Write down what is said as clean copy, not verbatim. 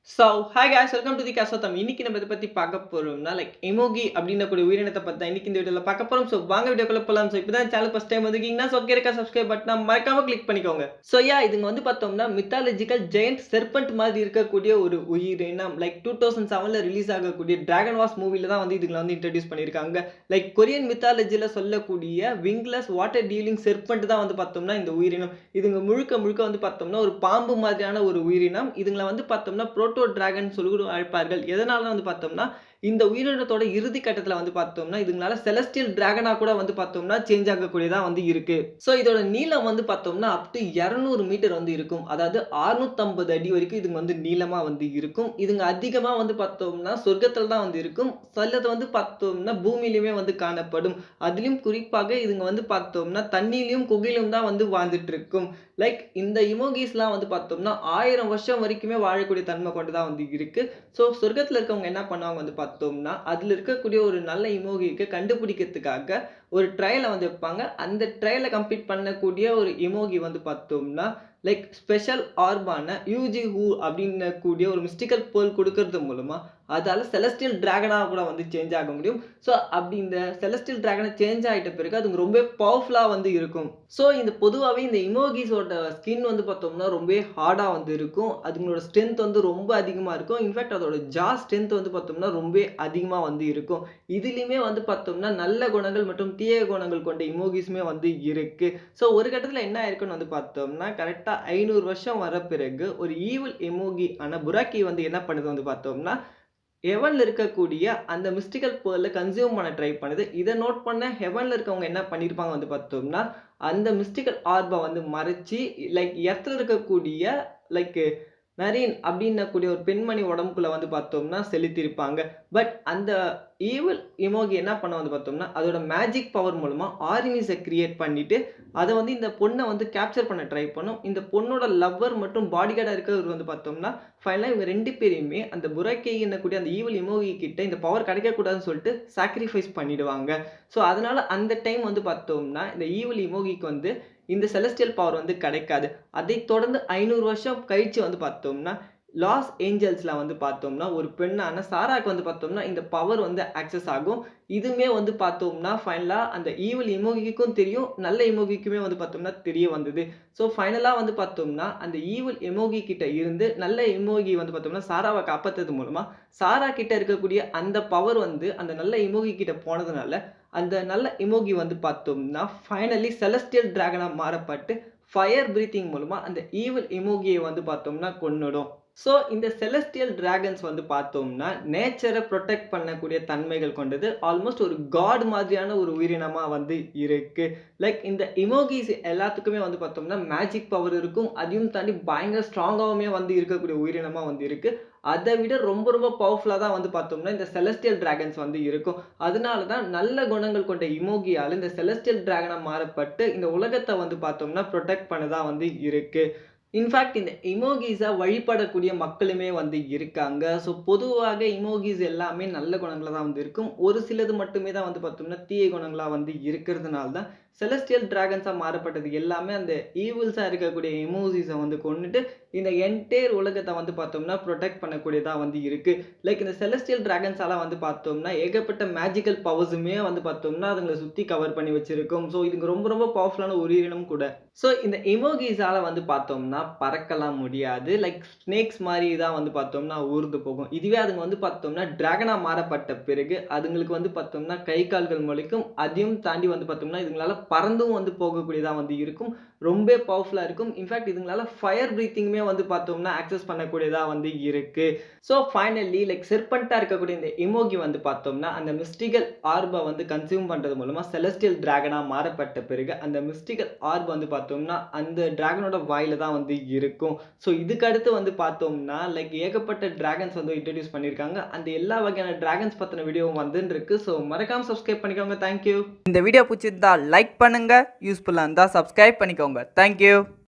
Hi guys, welcome to the Kasotam. இன்னைக்கு நம்ம இத பத்தி பார்க்க போறோம்னா எமோகி அப்படினக்கூடிய உயிரினத்தை பத்தி தான் இன்னைக்கு இந்த வீடியோல பார்க்க போறோம். வாங்க வீடியோக்குள்ள போலாம். இப்பதான் சேனல் ஃபர்ஸ்ட் டைம் வந்திருக்கீங்கன்னா கீழ இருக்க சப்ஸ்கிரைப் பட்டனை மறக்காம கிளிக் பண்ணிக்கோங்க. இதுங்க வந்து பார்த்தோம்னா மித்தாலஜிக்கல் ஜெயண்ட் செர்பென்ட் மாதிரி இருக்கக்கூடிய ஒரு உயிரினம் 2007ல ரிலீஸ் ஆகக்கூடிய டிராகன் வார்ஸ் மூவில தான் வந்து இதுங்களை வந்து இன்ட்ரோடியூஸ் பண்ணிருக்காங்க. கொரியன் மித்தாலஜில சொல்லக்கூடிய விங்லெஸ் வாட்டர் டீலிங் செர்பென்ட் தான் வந்து பார்த்தோம்னா இந்த உயிரினம். இதுங்க முழுக்க முழுக்க வந்து பார்த்தோம்னா ஒரு பாம்பு மாதிரியான ஒரு உயிரினம். இதுங்களை வந்து பார்த்தோம்னா டிராகன் சொல்லி அழைப்பார்கள். எதனால வந்து பார்த்தோம்னா இந்த உயிரினத்தோட இறுதி கட்டத்துல வந்து பார்த்தோம்னா இதுங்களால செலஸ்டியல் டிராகனா கூட வந்து பார்த்தோம்னா சேஞ்ச் ஆகக்கூடியதா வந்து இருக்கு. இதோட நீளம் வந்து பார்த்தோம்னா அப் டு 200 மீட்டர் வந்து இருக்கும். அதாவது 650 அடி வரைக்கும் இதுங்க வந்து நீளமா வந்து இருக்கும். இதுங்க அதிகமா வந்து பார்த்தோம்னா சொர்க்கத்துல தான் வந்து இருக்கும். சிலது வந்து பார்த்தோம்னா பூமியிலுமே வந்து காணப்படும். அதிலும் குறிப்பாக இதுங்க வந்து பார்த்தோம்னா தண்ணியிலும் குகையிலும் தான் வந்து வாழ்ந்துட்டு இருக்கும். இந்த இமோகிஸ்லாம் வந்து பார்த்தோம்னா 1000 வருஷம் வரைக்குமே வாழக்கூடிய தன்மை கொண்டதா வந்து இருக்கு. சொர்க்கத்துல இருக்கவங்க என்ன பண்ணுவாங்க வந்து பார்த்தோம்னா, அதுல இருக்கக்கூடிய ஒரு நல்ல இமோகிக்கு கண்டுபிடிக்கிறதுக்காக ஒரு ட்ரையல வந்து வைப்பாங்க. அந்த ட்ரையல கம்ப்ளீட் பண்ணக்கூடிய ஒரு இமோகி வந்து பார்த்தோம்னா, ஸ்பெஷல் ஆர்பான யூஜி ஹூ அப்படின்னக்கூடிய ஒரு மிஸ்டிக்கல் பேர்ல் குடுக்கறது மூலமா, அதால செலஸ்டியல் டிராகனா கூட வந்து சேஞ்ச் ஆக முடியும். அப்படி இந்த செலஸ்டியல் டிராகனா சேஞ்ச் ஆயிட்ட பிறகு அது ரொம்ப பவர்ஃபுல்லா வந்து இருக்கும். இந்த பொதுவாவே இந்த இமோகிஸோட ஸ்கின் வந்து பார்த்தோம்னா, ரொம்பவே ஹார்டா வந்து இருக்கும். அதுங்களோட ஸ்ட்ரென்த் வந்து ரொம்ப அதிகமா இருக்கும். இன்ஃபாக்ட் அதோட ஜா ஸ்ட்ரென்த் வந்து பார்த்தோம்னா, ரொம்பவே அதிகமா வந்து இருக்கும். இதிலுமே வந்து பார்த்தோம்னா, நல்ல குணங்கள் மற்றும் தீய குணங்கள் கொண்ட இமோகிஸுமே வந்து இருக்கு. ஒரு கட்டத்துல என்ன ஆயிருக்குன்னு வந்து பார்த்தோம்னா, கரெக்ட்டா 500 வருஷம் வர பிறகு ஒரு ஈவில் எமோகி ஆன புராக்கி வந்து என்ன பண்ணுது வந்து பார்த்தோம்னா, ஹெவன்ல இருக்கக்கூடிய அந்த மிஸ்டிக்கல் பேர்ல கன்சியூம் பண்ண ட்ரை பண்ணுது. இத நோட் பண்ண ஹெவன்ல இருக்கவங்க என்ன பண்ணியிருப்பாங்க வந்து பார்த்தோம்னா, அந்த மிஸ்டிக்கல் ஆர்ப வந்து மறைச்சு எர்த்ல இருக்கக்கூடிய லைக் நரீன் அப்படின்னக்கூடிய ஒரு பெண்மணி உடம்புக்குள்ள வந்து பார்த்தோம்னா செலுத்தியிருப்பாங்க. பட் அந்த ஈவில் எமோகி என்ன பண்ண வந்து பார்த்தோம்னா, அதோட மேஜிக் பவர் மூலமா ஆர்மிஸ கிரியேட் பண்ணிட்டு, அத வந்து இந்த பொண்ண வந்து கேப்சர் பண்ண ட்ரை பண்ணும். இந்த பொண்ணோட லவ்வர் மற்றும் பாடிகார்டா இருக்கிறவர் வந்து பார்த்தோம்னா, ஃபைனலா இவங்க 2 பேரையுமே அந்த புரக்கை என்னக்கூடிய அந்த ஈவில் எமோகி கிட்ட இந்த பவர் கிடைக்கக்கூடாதுன்னு சொல்லிட்டு சாக்ரிஃபைஸ் பண்ணிடுவாங்க. அதனால அந்த டைம் வந்து பார்த்தோம்னா, இந்த ஈவில் எமோகிக்கு வந்து இந்த செலஸ்டியல் பவர் வந்து கிடைக்காது. அதைத் தொடர்ந்து 500 வருஷம் கழிச்சு வந்து பார்த்தோம்னா, லாஸ் ஏஞ்சல்ஸ்ல வந்து பார்த்தோம்னா, ஒரு பெண்ணான சாராக்கு வந்து பார்த்தோம்னா, இந்த பவர் வந்து ஆக்சஸ் ஆகும். இதுவுமே வந்து பார்த்தோம்னா, ஃபைனலா அந்த ஈவில் எமோகிக்கும் தெரியும். நல்ல எமோகிக்குமே வந்து பார்த்தோம்னா தெரிய வந்தது. ஃபைனலா வந்து பார்த்தோம்னா, அந்த ஈவில் எமோகி கிட்ட இருந்து நல்ல எமோகி வந்து பார்த்தோம்னா, சாராவ காப்பாத்துறது மூலமா, சாரா கிட்ட இருக்கக்கூடிய அந்த பவர் வந்து அந்த நல்ல எமோகி கிட்ட போனதுனால, அந்த நல்ல எமோகி வந்து பார்த்தோம்னா, ஃபைனலி செலஸ்டியல் டிராகனா மாறப்பட்டு, ஃபயர் பிரீத்திங் மூலமா அந்த ஈவில் எமோகிய வந்து பார்த்தோம்னா கொன்னுடும். இந்த செலஸ்டியல் டிராகன்ஸ் வந்து பார்த்தோம்னா, நேச்சர புரொடெக்ட் பண்ணக்கூடிய தன்மைகள் கொண்டது. ஆல்மோஸ்ட் ஒரு காட் மாதிரியான ஒரு உயிரினமா வந்து இருக்கு. இந்த எமோகிஸ் எல்லாத்துக்குமே வந்து பார்த்தோம்னா, மேஜிக் பவர் இருக்கும். அதையும் தாண்டி பயங்கர ஸ்ட்ராங்காவுமே வந்து இருக்கக்கூடிய உயிரினமா வந்து இருக்கு. அத விட ரொம்ப ரொம்ப பவர்ஃபுல்லா தான் வந்து பார்த்தோம்னா, இந்த செலஸ்டியல் டிராகன்ஸ் வந்து இருக்கும். அதனால தான் நல்ல குணங்கள் கொண்ட எமோகியால இந்த செலஸ்டியல் டிராகனா மாறப்பட்டு, இந்த உலகத்த வந்து பார்த்தோம்னா, புரொடெக்ட் பண்ணதா வந்து இருக்கு. இன்ஃபாக்ட் இந்த எமோகிஸ வழிபடக்கூடிய மக்களுமே வந்து இருக்காங்க. பொதுவாக எமோகிஸ் எல்லாமே நல்ல குணங்களா தான் வந்து இருக்கும். ஒரு சிலது மட்டுமே தான் வந்து பார்த்தோம்னா, தீய குணங்களா வந்து இருக்கிறதுனால தான் செலஸ்டியல் டிராகன்ஸா மாறப்பட்டது எல்லாமே அந்த ஈவில்ஸா இருக்கக்கூடிய எமோஜிஸ வந்து கொன்னுட்டு, இந்த என்டையர் உலகத்த வந்து பார்த்தோம்னா, புரொடெக்ட் பண்ணக்கூடியதா வந்து இருக்கு. இந்த செலஸ்டியல் டிராகன்ஸால வந்து பார்த்தோம்னா, ஏகப்பட்ட மேஜிக்கல் பவர்ஸுமே வந்து பார்த்தோம்னா, அதுங்கள சுத்தி கவர் பண்ணி வச்சிருக்கும். இதுங்க ரொம்ப ரொம்ப பவர்ஃபுல்லான உயிரினம் கூட. இந்த எமோகிஸால வந்து பார்த்தோம்னா, பறக்கலாம் முடியாது. ஸ்னேக்ஸ் மாரி தான் வந்து பார்த்தோம்னா ஊர்ந்து போகும். இதுவே அதுங்க வந்து பார்த்தோம்னா, டிராகனா மாறப்பட்ட பிறகு, அதுங்களுக்கு வந்து பார்த்தோம்னா, கை கால்கள் முளைக்கும். அதையும் தாண்டி வந்து பார்த்தோம்னா, இதுங்களால பறந்தும் வந்து போகக்கூடியதா வந்து இருக்கும். ரொம்ப பவர்ஃபுல்லா இருக்கும். இன்ஃபாக்ட் இதுங்களால ஃபயர் பிரீத்திங்குமே வந்து பார்த்தோம்னா, ஆக்சஸ் பண்ணக்கூடியதா வந்து இருக்கு. ஃபைனலி செர்பென்ட்டா இருக்கக்கூடிய இந்த எமோகி வந்து பார்த்தோம்னா, அந்த மிஸ்டிகல் ஆர்ப வந்து கன்சியூம் பண்றது மூலமா செலஸ்டியல் டிராகனா மாறப்பட்ட பிறகு, அந்த மிஸ்டிகல் ஆர்ப் வந்து பார்த்தோம்னா, அந்த டிராகனோட வாயில தான் வந்து இருக்கும். இதுக்கு அடுத்து வந்து பார்த்தோம்னா, ஏகப்பட்ட டிராகன்ஸ் வந்து இன்ட்ரோடியூஸ் பண்ணியிருக்காங்க. அந்த எல்லா வகையான டிராகன்ஸ் பத்தின வீடியோவும் வந்துன்னு இருக்கு. மறக்காம சப்ஸ்கிரைப் பண்ணிக்கோங்க. Thank you. இந்த வீடியோ பிடிச்சிருந்தா லைக் பண்ணுங்க. யூஸ்ஃபுல்லா இருந்தா சப்ஸ்கிரைப் பண்ணிக்கோங்க. Thank you.